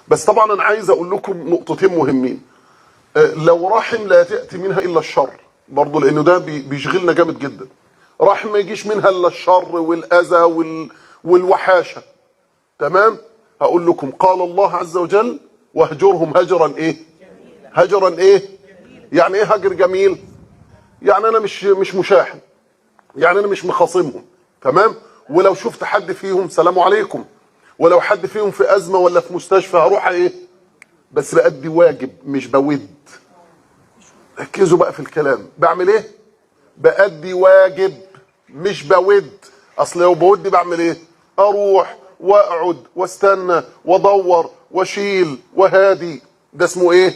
بس طبعا انا عايز اقول لكم نقطتين مهمين. لو رحم لا تأتي منها الا الشر برضه، لانه ده بيشغلنا جامد جدا. رحم ما يجيش منها الا الشر والاذى والوحاشه. تمام؟ هقول لكم قال الله عز وجل واهجرهم هجرا ايه؟ هجرا ايه؟ يعني ايه هجر جميل؟ يعني انا مش مشاحن، يعني انا مش مخاصمهم. تمام؟ ولو شفت حد فيهم سلام عليكم، ولو حد فيهم في ازمه ولا في مستشفى هروح ايه؟ بس بأدي واجب مش بود. ركزوا بقى في الكلام. بعمل ايه؟ بأدي واجب مش بود. اصل لو بودي بعمل ايه؟ اروح واقعد واستنى وادور واشيل وهادي، ده اسمه ايه؟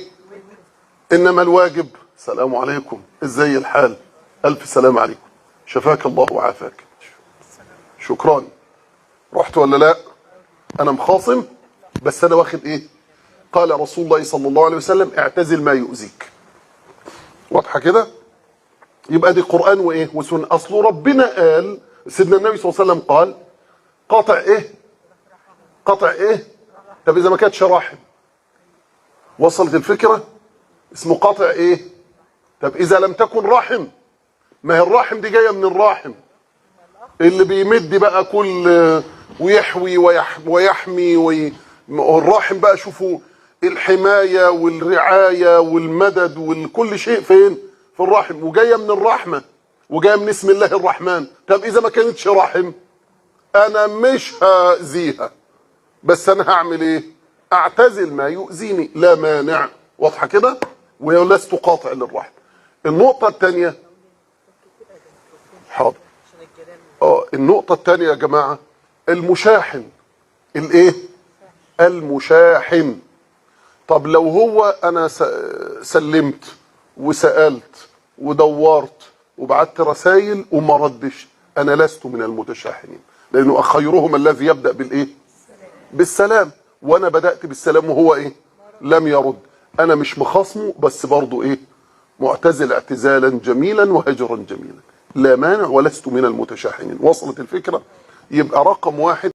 انما الواجب سلام عليكم ازاي الحال؟ الف سلام عليكم، شفاك الله وعافاك، شكرا. رحت ولا لا؟ انا مخاصم بس انا واخد ايه؟ قال رسول الله صلى الله عليه وسلم اعتزل ما يؤذيك. واضحه كده؟ يبقى دي قرآن وايه؟ وسنه. اصل ربنا قال، سيدنا النبي صلى الله عليه وسلم قال قاطع ايه؟ قطع ايه؟ طب اذا ما كانتش رحم، وصلت الفكره؟ اسمه قاطع ايه؟ طب اذا لم تكن رحم، ما هي الرحم دي جايه من الراحم اللي بيمد بقى كل ويحوي ويحمي الراحم بقى. شوفوا الحمايه والرعايه والمدد وكل شيء فين؟ في الرحم، وجايه من الرحمه وجايه من اسم الله الرحمن. طب اذا ما كانتش رحم انا مش هاذيها، بس انا هعمل ايه؟ اعتزل ما يؤذيني، لا مانع. واضحه كده؟ ولست قاطع للرحم. النقطه الثانيه، حاضر، النقطه الثانيه يا جماعه، المشاحن. الايه؟ المشاحن. طب لو هو انا سلمت وسالت ودورت وبعت رسائل وما ردش، انا لست من المتشاحنين، لانه خيرهم الذي يبدا بالايه؟ بالسلام. وانا بدات بالسلام وهو ايه؟ لم يرد. انا مش مخاصمه بس برضه ايه؟ معتزل اعتزالا جميلا وهجرا جميلا، لا مانع ولست من المتشاحنين. وصلت الفكره؟ يبقى رقم واحد